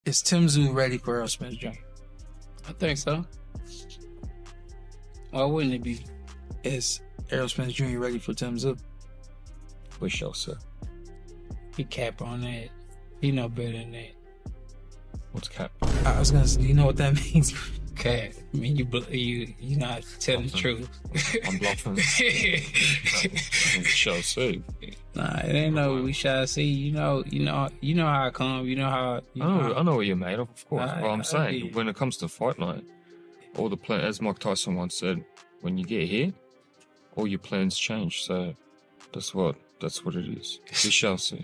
Is Tim Tszyu ready for Errol Spence Jr.? I think so. Why wouldn't it be? Is Errol Spence Jr. ready for Tim Tszyu? We shall see. He cap on that. He know better than that. What's cap? I was gonna say, you know what that means? Cap. I mean, you not telling the truth. I'm bluffing. We shall see. Nah, it ain't no we shall see. You know how I come. You know how. I know what you're made of course. I- But I'm I saying, do. when it comes to fight night, all the plans, as Mike Tyson once said, when you get here, all your plans change. So that's what it is. We shall see.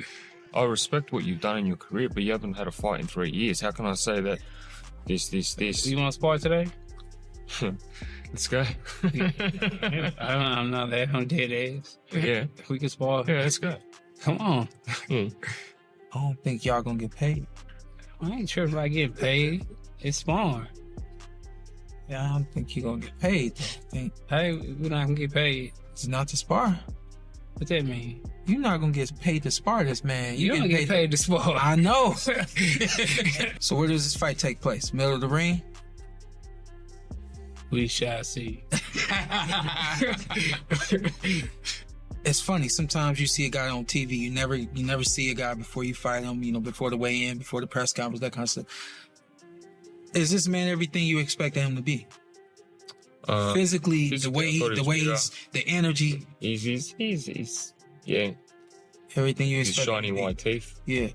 I respect what you've done in your career, but you haven't had a fight in 3 years. How can I say that this? You want to spar today? Let's go. I'm not that. I'm dead ass. Yeah. We can spar. Yeah, let's go. Come on. I don't think y'all gonna get paid. I ain't sure if I get paid. It's sparring. Yeah, I don't think you're gonna get paid. I think Hey, we're not gonna get paid. it's not to spar. What that mean? You're not gonna get paid to spar this man. You don't get paid to spar. I know. So where does this fight take place? Middle of the ring? We shall see. It's funny. Sometimes you see a guy on TV. You never see a guy before you fight him. You know, before the weigh-in, before the press conference, that kind of stuff. Is this man everything you expected him to be? Physically, the way he's, the energy, He's yeah. everything you His expect. shiny white teeth. Yeah.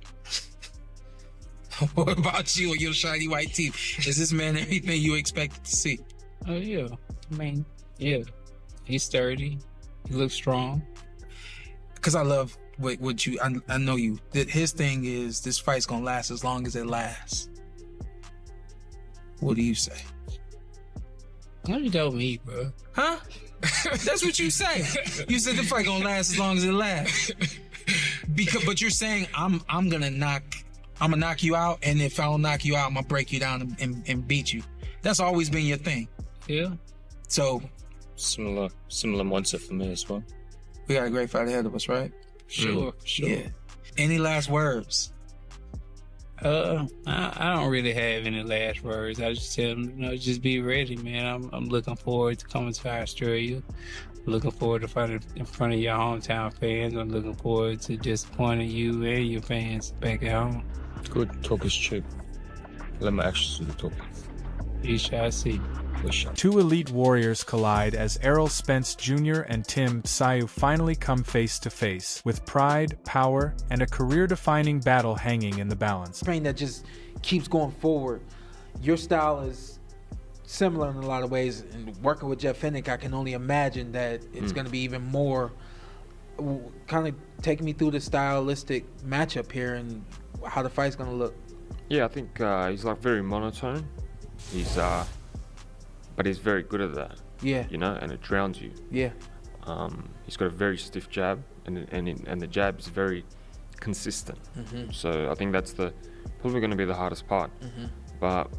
What about you and your shiny white teeth? Is this man everything you expected to see? Oh yeah. I mean, yeah. He's sturdy. He looks strong. Because I love what you. I know you. That his thing is this fight's gonna last as long as it lasts. What do you say? What you told me, bro? Huh? That's what you say. You said the fight gonna last as long as it lasts. But you're saying I'm gonna knock you out, and if I don't knock you out, I'm gonna break you down and beat you. That's always been your thing. Yeah. So Similar mindset for me as well. we got a great fight ahead of us, right? Sure. Yeah. Any last words? I don't really have any last words. I just tell him, just be ready, man. I'm looking forward to coming to Australia. Looking forward to fighting in front of your hometown fans. I'm looking forward to disappointing you and your fans back at home. Good. Talk is cheap. Let my actions do the talking. You shall see. We shall. Two elite warriors collide as Errol Spence Jr. and Tim Tszyu finally come face to face, with pride, power, and a career-defining battle hanging in the balance. Train that just keeps going forward. Your style is similar in a lot of ways, and working with Jeff Fennick, I can only imagine that it's going to be even more. Kind of take me through the stylistic matchup here and how the fight's going to look. Yeah, I think he's like very monotone. But he's very good at that. Yeah. And it drowns you. Yeah. He's got a very stiff jab, and the jab is very consistent. So I think that's probably going to be the hardest part. But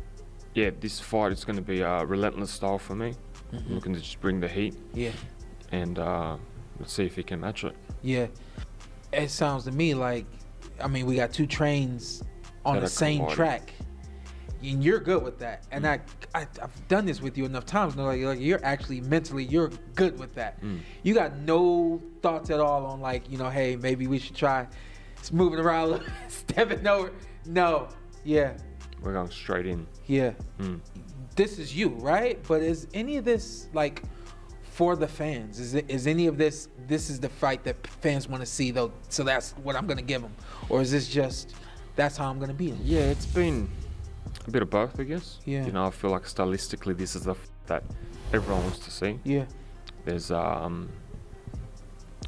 yeah, this fight is going to be a relentless style for me. I'm looking to just bring the heat. Yeah. And let's see if he can match it. Yeah. It sounds to me like, we got two trains on That the are same colliding. track. And you're good with that. And I've done this with you enough times. Like you're actually mentally, you're good with that. You got no thoughts at all on hey, maybe we should try moving around, a little, stepping over. No. Yeah. We're going straight in. Yeah. This is you, right? But is any of this for the fans? Is any of this is the fight that fans want to see though? So that's what I'm going to give them? Or is this just, that's how I'm going to beat them? Yeah, it's been a bit of both, I guess. Yeah. I feel like stylistically this is the that everyone wants to see. Yeah. There's a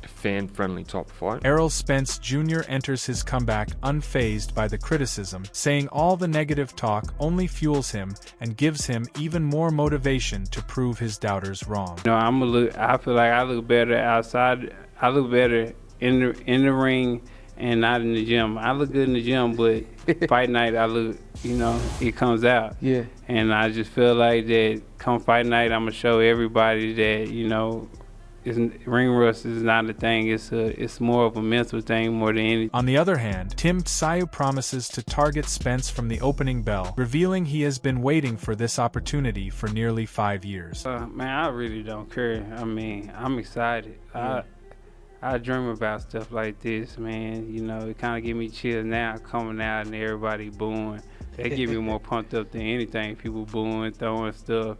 fan-friendly type fight. Errol Spence Jr. enters his comeback unfazed by the criticism, saying all the negative talk only fuels him and gives him even more motivation to prove his doubters wrong. I feel like I look better outside. I look better in the ring and not in the gym. I look good in the gym, but fight night, I look, it comes out. Yeah. And I just feel like that come fight night, I'm going to show everybody that, ring rust is not a thing. It's more of a mental thing more than anything. On the other hand, Tim Tszyu promises to target Spence from the opening bell, revealing he has been waiting for this opportunity for nearly 5 years. Man, I really don't care. I mean, I'm excited. I dream about stuff like this, man. You know, it kind of give me chills now coming out and everybody booing. That give me more pumped up than anything. People booing, throwing stuff,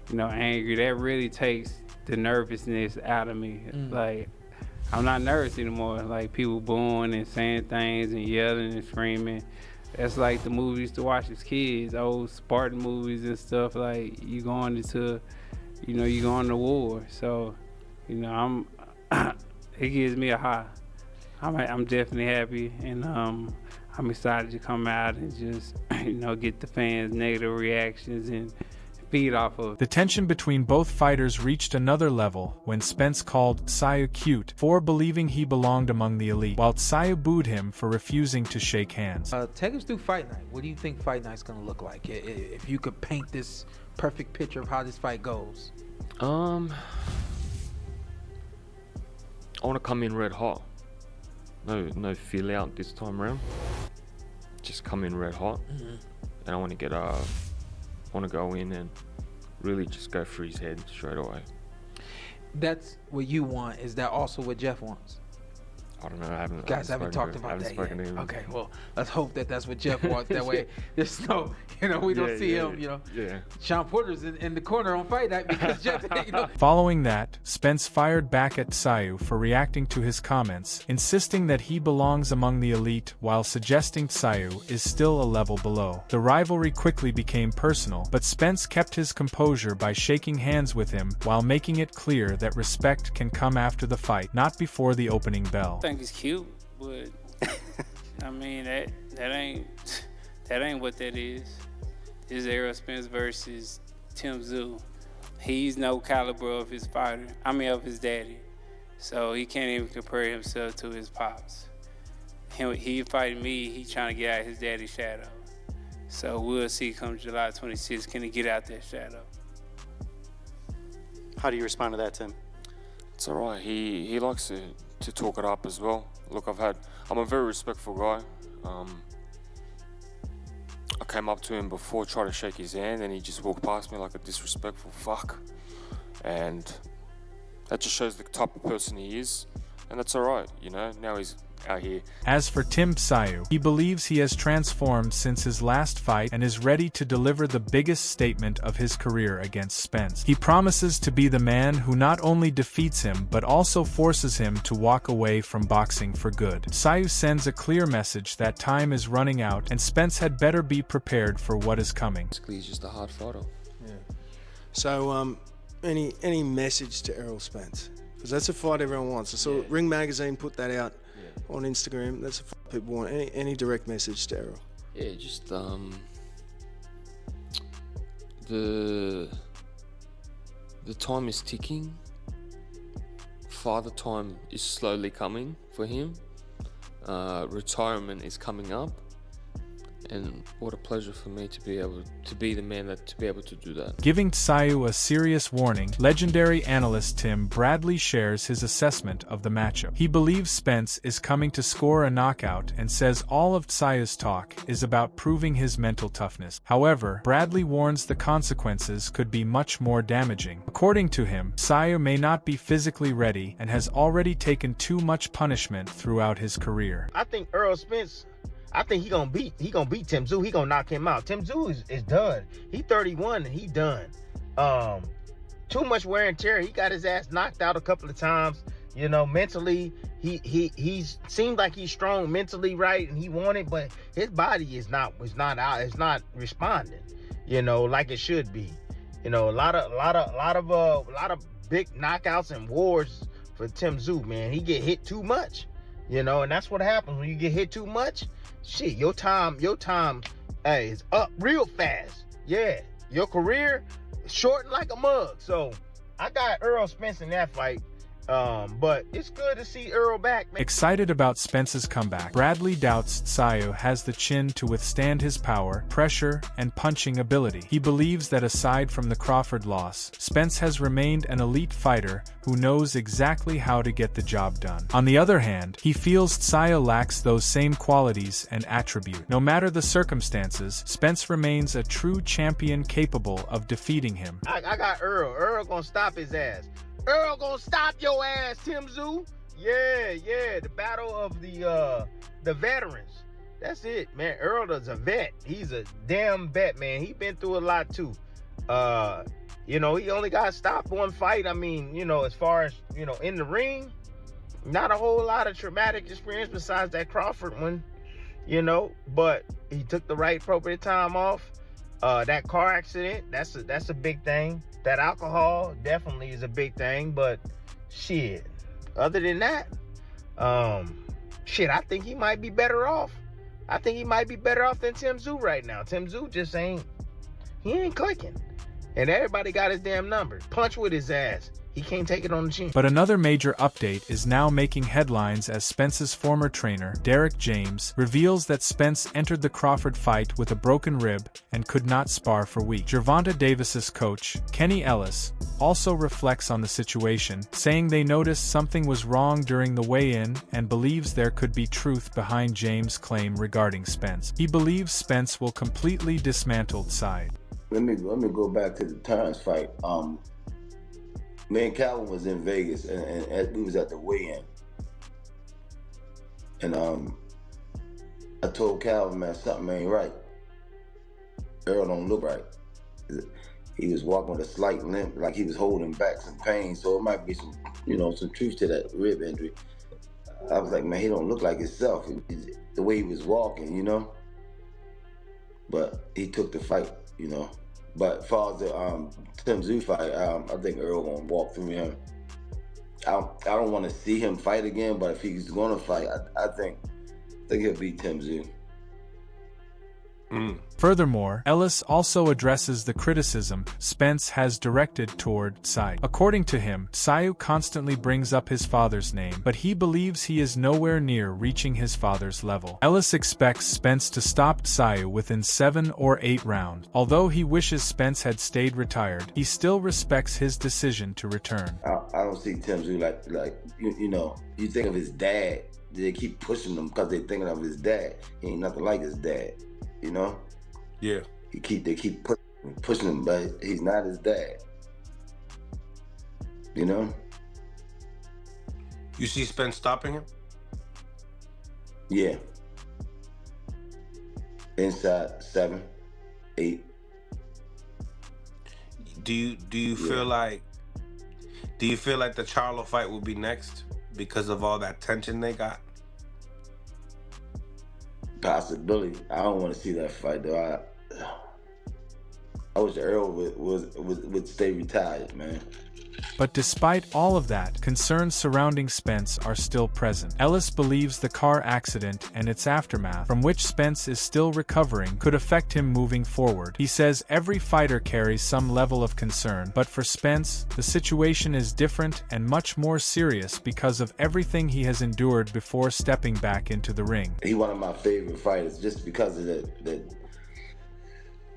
you know, angry. That really takes the nervousness out of me. Like, I'm not nervous anymore. Like, people booing and saying things and yelling and screaming. That's like the movies we used to watch as kids, old Spartan movies and stuff. Like, you going into, you know, you going to war. So, you know, it gives me a high. I'm definitely happy, and I'm excited to come out and just, you know, get the fans' negative reactions and feed off of. The tension between both fighters reached another level when Spence called Tszyu cute for believing he belonged among the elite, while Tszyu booed him for refusing to shake hands. Take us through Fight Night. What do you think Fight Night's gonna look like? If you could paint this perfect picture of how this fight goes. I want to come in red hot. No feel out this time around. Just come in red hot, and I want to go in and really just go for his head straight away. That's what you want. Is that also what Jeff wants? I don't know. I haven't talked about that yet. To him. Okay, well, let's hope that that's what Jeff wants. That way, there's no, you know, we don't see him, you know. Yeah. Sean Porter's in the corner on Fight Night because Jeff, you know. Following that, Spence fired back at Tszyu for reacting to his comments, insisting that he belongs among the elite while suggesting Tszyu is still a level below. The rivalry quickly became personal, but Spence kept his composure by shaking hands with him while making it clear that respect can come after the fight, not before the opening bell. I think it's cute, but I mean that ain't what that is. This is Errol Spence versus Tim Tszyu. He's no caliber of his fighter. I mean of his daddy, so he can't even compare himself to his pops. He fighting me. He trying to get out his daddy's shadow. So we'll see come July 26th. Can he get out that shadow? How do you respond to that, Tim? It's all right. He likes to talk it up as well. Look, I'm a very respectful guy. I came up to him before, tried to shake his hand, and he just walked past me like a disrespectful fuck. And that just shows the type of person he is, and that's all right, you know. Now he's out here. As for Tim Tszyu, he believes he has transformed since his last fight and is ready to deliver the biggest statement of his career against Spence. He promises to be the man who not only defeats him but also forces him to walk away from boxing for good. Tszyu sends a clear message that time is running out and Spence had better be prepared for what is coming. Basically, he's just a hard fighter. Yeah. So, any message to Errol Spence? Because that's a fight everyone wants. I saw Ring Magazine put that out on Instagram. That's a fight people want. Any direct message to Errol? Yeah, just the time is ticking. Father time is slowly coming for him. Retirement is coming up. And what a pleasure for me to be able to be the man to be able to do that. Giving Tszyu a serious warning, legendary analyst Tim Bradley shares his assessment of the matchup. He believes Spence is coming to score a knockout and says all of Tsyu's talk is about proving his mental toughness. However, Bradley warns the consequences could be much more damaging. According to him, Tszyu may not be physically ready and has already taken too much punishment throughout his career. I think Errol Spence, I think he gonna beat Tim Tszyu. He gonna knock him out. Tim Tszyu is done. He 31 and he done. Too much wear and tear. He got his ass knocked out a couple of times. You know, mentally, he's seemed like he's strong mentally, right? And he wanted, but his body is not out. It's not responding. You know, like it should be. You know, a lot of big knockouts and wars for Tim Tszyu, man. He get hit too much. You know, and that's what happens when you get hit too much. Shit, your time, hey, is up real fast. Yeah, your career shortened like a mug. So I got Errol Spence in that fight. But it's good to see Errol back, man. Excited about Spence's comeback, Bradley doubts Tszyu has the chin to withstand his power, pressure, and punching ability. He believes that aside from the Crawford loss, Spence has remained an elite fighter who knows exactly how to get the job done. On the other hand, he feels Tszyu lacks those same qualities and attributes. No matter the circumstances, Spence remains a true champion capable of defeating him. I got Earl. Earl gonna stop his ass. Earl gonna stop your ass, Tim Tszyu. Yeah, the battle of the veterans. That's it, man. Earl is a vet. He's a damn vet, man. He been through a lot too. He only got stopped one fight. I mean, as far as, in the ring, not a whole lot of traumatic experience besides that Crawford one, but he took the right appropriate time off. That car accident, that's a big thing. That alcohol definitely is a big thing, but shit. Other than that, I think he might be better off. I think he might be better off than Tim Tszyu right now. Tim Tszyu just ain't clicking. And everybody got his damn number. Punch with his ass. He can't take it on the chin. But another major update is now making headlines as Spence's former trainer, Derek James, reveals that Spence entered the Crawford fight with a broken rib and could not spar for weeks. Gervonta Davis's coach, Kenny Ellis, also reflects on the situation, saying they noticed something was wrong during the weigh-in and believes there could be truth behind James' claim regarding Spence. He believes Spence will completely dismantle Tszyu. Let me go back to the Terrence fight. Me and Calvin was in Vegas, and we was at the weigh-in. And I told Calvin, man, something ain't right. Errol don't look right. He was walking with a slight limp, like he was holding back some pain, so it might be some, some truth to that rib injury. I was like, man, he don't look like himself, the way he was walking, But he took the fight, But as far as the Tim Tszyu fight, I think Earl gonna walk through him. I don't want to see him fight again, but if he's gonna fight, I think he'll beat Tim Tszyu. Furthermore, Ellis also addresses the criticism Spence has directed toward Tszyu. According to him, Tszyu constantly brings up his father's name, but he believes he is nowhere near reaching his father's level. Ellis expects Spence to stop Tszyu within 7 or 8 rounds. Although he wishes Spence had stayed retired, he still respects his decision to return. I don't see Tim Tszyu like you think of his dad. They keep pushing him because they're thinking of his dad. He ain't nothing like his dad. Yeah. They keep pushing him, but he's not his dad. You see Spence stopping him? Yeah. Inside 7, 8. Do you feel like the Charlo fight will be next because of all that tension they got? Possibility. I don't want to see that fight though. I wish Earl would stay retired, man. But despite all of that, concerns surrounding Spence are still present. Ellis believes the car accident and its aftermath, from which Spence is still recovering, could affect him moving forward. He says every fighter carries some level of concern, but for Spence, the situation is different and much more serious because of everything he has endured before stepping back into the ring. He's one of my favorite fighters just because of that.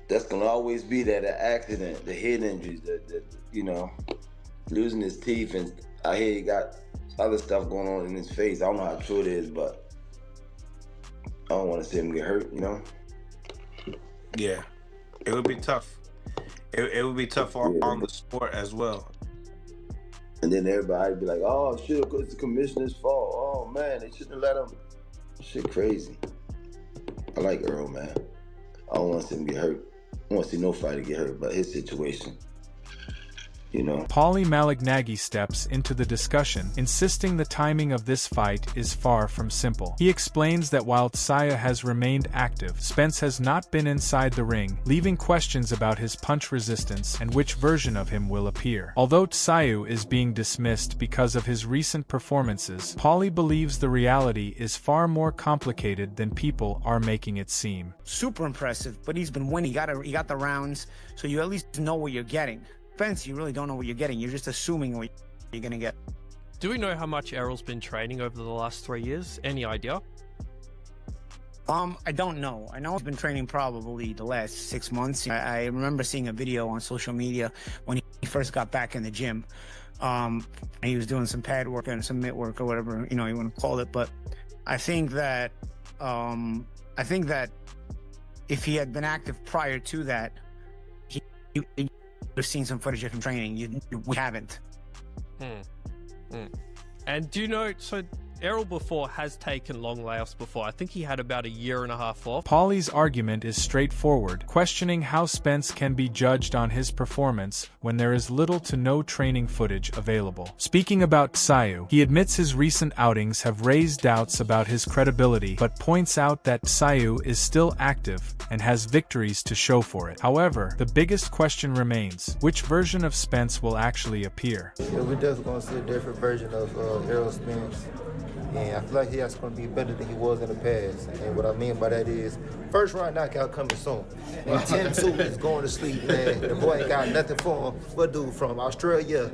That's gonna always be that accident, the head injuries, losing his teeth, and I hear he got other stuff going on in his face. I don't know how true it is, but I don't want to see him get hurt, Yeah, it would be tough. It would be tough on the sport as well. And then everybody would be like, "Oh, shit, it's the commissioner's fault. Oh man, they shouldn't have let him." Shit, crazy. I like Earl, man. I don't want to see him get hurt. I don't want to see no fighter get hurt, but his situation. Paulie Malignaggi steps into the discussion, insisting the timing of this fight is far from simple. He explains that while Tszyu has remained active, Spence has not been inside the ring, leaving questions about his punch resistance and which version of him will appear. Although Tszyu is being dismissed because of his recent performances, Paulie believes the reality is far more complicated than people are making it seem. Super impressive, but he's been winning. He got the rounds, so you at least know what you're getting. Spence, you really don't know what you're getting. You're just assuming what you're going to get. Do we know how much Errol's been training over the last 3 years? Any idea? I don't know. I know he's been training probably the last 6 months. I remember seeing a video on social media when he first got back in the gym. He was doing some pad work and some mitt work or whatever, you want to call it. But I think that if he had been active prior to that, he would have seen some footage of him training. We haven't. And do you know, so Errol before has taken long layoffs before. I think he had about 1.5 years off. Paulie's argument is straightforward, questioning how Spence can be judged on his performance when there is little to no training footage available. Speaking about Tszyu, he admits his recent outings have raised doubts about his credibility, but points out that Tszyu is still active and has victories to show for it. However, the biggest question remains, which version of Spence will actually appear? Yeah, we're definitely going to see a different version of Errol Spence. And I feel like he's going to be better than he was in the past. And what I mean by that is, first round knockout coming soon. And Tim Tszyu is going to sleep, man. The boy ain't got nothing for him. What dude from Australia?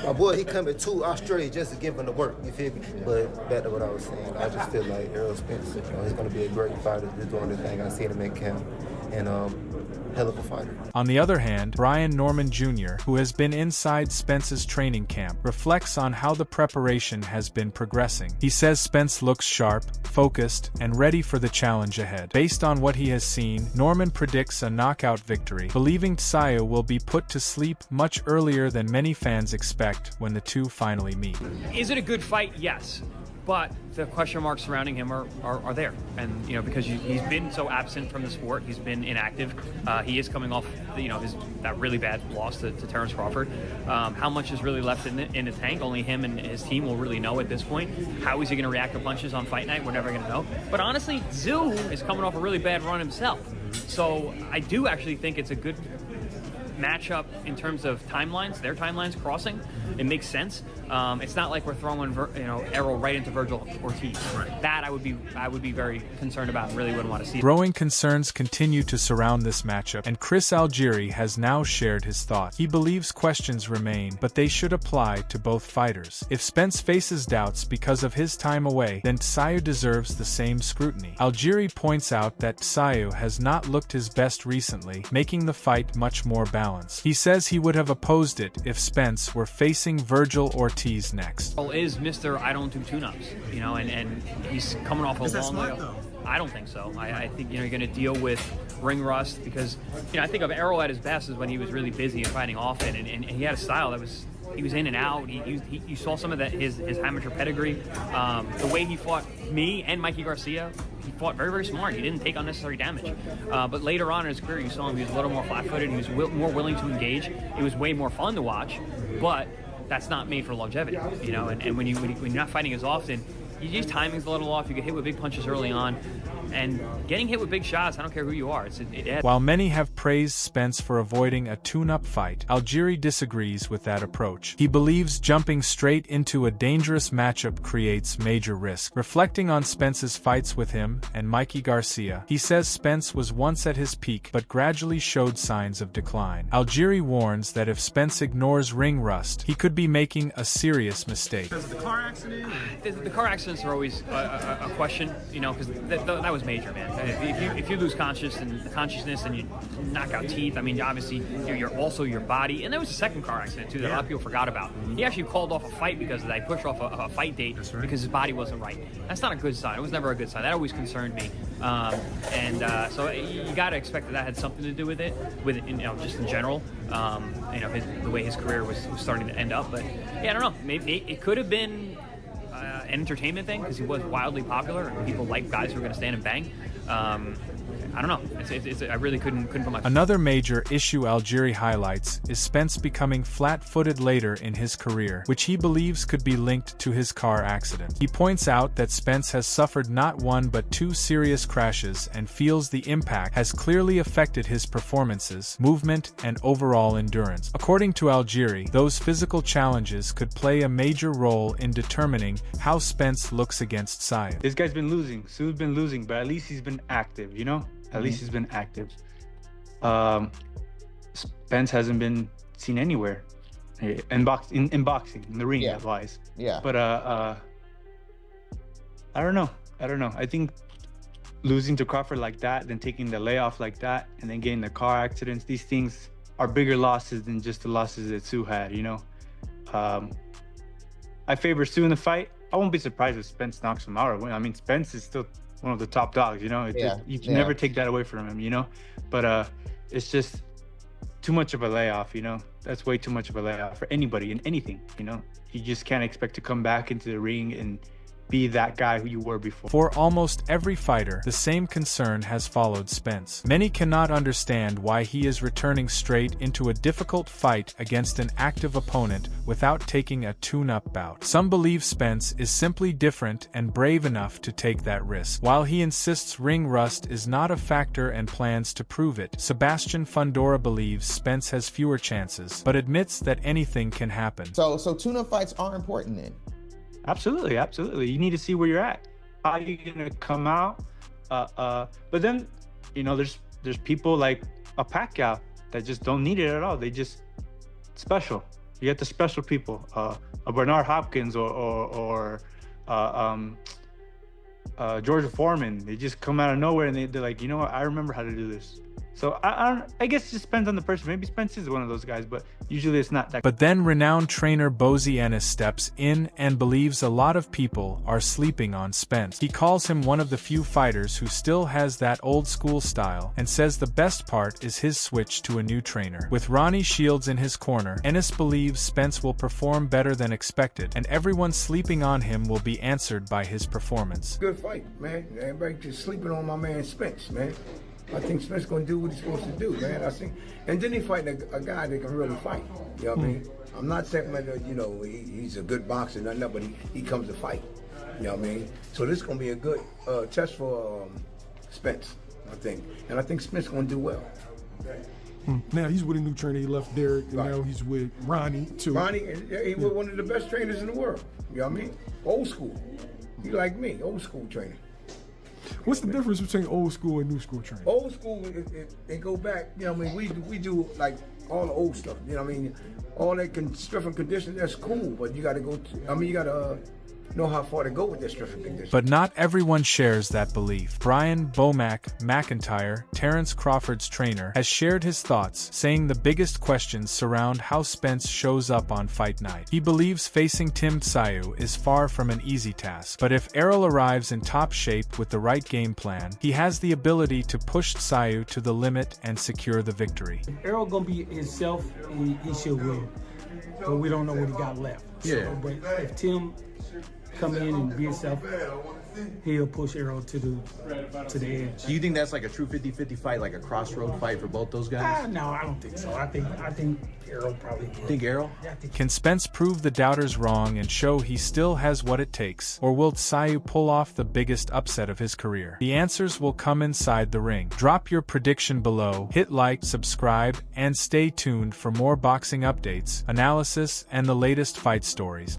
My boy, he coming to Australia just to give him the work, you feel me? But back to what I was saying, I just feel like Errol Spence, he's going to be a great fighter. He's doing the thing. I seen him in camp. And hell of a fighter. On the other hand, Brian Norman Jr., who has been inside Spence's training camp, reflects on how the preparation has been progressing. He says Spence looks sharp, focused, and ready for the challenge ahead. Based on what he has seen, Norman predicts a knockout victory, believing Tszyu will be put to sleep much earlier than many fans expect when the two finally meet. Is it a good fight? Yes. But the question marks surrounding him are there. And, because he's been so absent from the sport, he's been inactive. He is coming off, that really bad loss to Terrence Crawford. How much is really left in the tank? Only him and his team will really know at this point. How is he going to react to punches on fight night? We're never going to know. But honestly, Tszyu is coming off a really bad run himself. So I do actually think it's a good matchup in terms of timelines, their timelines crossing. It makes sense. It's not like we're throwing Errol right into Virgil Ortiz. Right. That I would be very concerned about and really wouldn't want to see. Growing concerns continue to surround this matchup, and Chris Algieri has now shared his thoughts. He believes questions remain, but they should apply to both fighters. If Spence faces doubts because of his time away, then Tszyu deserves the same scrutiny. Algieri points out that Tszyu has not looked his best recently, making the fight much more balanced. He says he would have opposed it if Spence were facing Virgil Ortiz next. Is Mr. I don't do tune-ups, and he's coming off a long way. I don't think so. I think you're going to deal with ring rust because I think of Errol at his best is when he was really busy and fighting often, and he had a style that was. He was in and out. You saw some of that his amateur pedigree. The way he fought me and Mikey Garcia, he fought very, very smart. He didn't take unnecessary damage. But later on in his career, you saw him. He was a little more flat-footed. He was more willing to engage. It was way more fun to watch. But that's not made for longevity, And when you're not fighting as often, your timing's a little off. You get hit with big punches early on. And getting hit with big shots, I don't care who you are. While many have praised Spence for avoiding a tune-up fight, Algieri disagrees with that approach. He believes jumping straight into a dangerous matchup creates major risk. Reflecting on Spence's fights with him and Mikey Garcia, he says Spence was once at his peak but gradually showed signs of decline. Algieri warns that if Spence ignores ring rust, he could be making a serious mistake. Because of the car accident? The car accidents are always a question, because that was major, man. If you lose consciousness and you knock out teeth, obviously you're also your body. And there was a second car accident too that a lot of people forgot about. He actually called off a fight because of that. He pushed off a fight date because his body wasn't right. That's not a good sign. It was never a good sign. That always concerned me. So you got to expect that had something to do with it, just in general. The way his career was starting to end up. But yeah, I don't know. Maybe it could have been an entertainment thing because he was wildly popular and people like guys who are going to stand and bang. I don't know. I really couldn't put my... Another major issue Algieri highlights is Spence becoming flat-footed later in his career, which he believes could be linked to his car accident. He points out that Spence has suffered not one but 2 serious crashes and feels the impact has clearly affected his performances, movement, and overall endurance. According to Algieri, those physical challenges could play a major role in determining how Spence looks against Tszyu. This guy's been losing. Tszyu's been losing, but at least he's been active, At least he's been active. Spence hasn't been seen anywhere. in boxing, in the ring, wise. Yeah. But I don't know. I think losing to Crawford like that, then taking the layoff like that, and then getting the car accidents, these things are bigger losses than just the losses that Tszyu had, you know? I favor Tszyu in the fight. I won't be surprised if Spence knocks him out or win. I mean, Spence is still one of the top dogs, you know? You can never take that away from him, you know? But it's just too much of a layoff, you know? That's way too much of a layoff for anybody in anything, you know? You just can't expect to come back into the ring and be that guy who you were before. For almost every fighter, the same concern has followed Spence. Many cannot understand why he is returning straight into a difficult fight against an active opponent without taking a tune-up bout. Some believe Spence is simply different and brave enough to take that risk. While he insists ring rust is not a factor and plans to prove it, Sebastian Fundora believes Spence has fewer chances, but admits that anything can happen. So tune-up fights are important then? Absolutely. You need to see where you're at. How are you gonna come out? But then, you know, there's people like a Pacquiao that just don't need it at all. They just special. You get the special people, a Bernard Hopkins or George Foreman. They just come out of nowhere and they're like, you know what? I remember how to do this. So I guess it just depends on the person. Maybe Spence is one of those guys, but usually it's not that. But then renowned trainer Bozy Ennis steps in and believes a lot of people are sleeping on Spence. He calls him one of the few fighters who still has that old school style and says the best part is his switch to a new trainer. With Ronnie Shields in his corner, Ennis believes Spence will perform better than expected, and everyone sleeping on him will be answered by his performance. Good fight, man. Everybody just sleeping on my man Spence, man. I think Spence gonna do what he's supposed to do, man. And then he fighting a guy that can really fight. You know what I mean? I'm not saying that, you know, he's a good boxer, nothing else, but he comes to fight. You know what I mean? So this is gonna be a good test for Spence, I think. And I think Spence gonna do well. Now he's with a new trainer. He left Derek, and now he's with Ronnie too. Ronnie, he was one of the best trainers in the world. You know what I mean? Old school. He like me, old school trainer. What's the difference between old school and new school training? Old school, they go back, you know what I mean? We do like all the old stuff, you know what I mean? All that strength and condition, that's cool, but you gotta you gotta know how far to go with that strength and condition. But not everyone shares that belief. Brian Bomac McIntyre, Terrence Crawford's trainer, has shared his thoughts, saying the biggest questions surround how Spence shows up on fight night. He believes facing Tim Tszyu is far from an easy task, but if Errol arrives in top shape with the right game plan, he has the ability to push Tszyu to the limit and secure the victory. If Errol gonna be himself, he should win, but we don't know what he got left. Yeah. So, but if Tim come in and be himself, he'll push Errol to the edge. Do you think that's like a true 50-50 fight, like a crossroad fight for both those guys? No, I don't think so. I think Errol probably will. Think Errol? Can Spence prove the doubters wrong and show he still has what it takes? Or will Tszyu pull off the biggest upset of his career? The answers will come inside the ring. Drop your prediction below, hit like, subscribe, and stay tuned for more boxing updates, analysis, and the latest fight stories.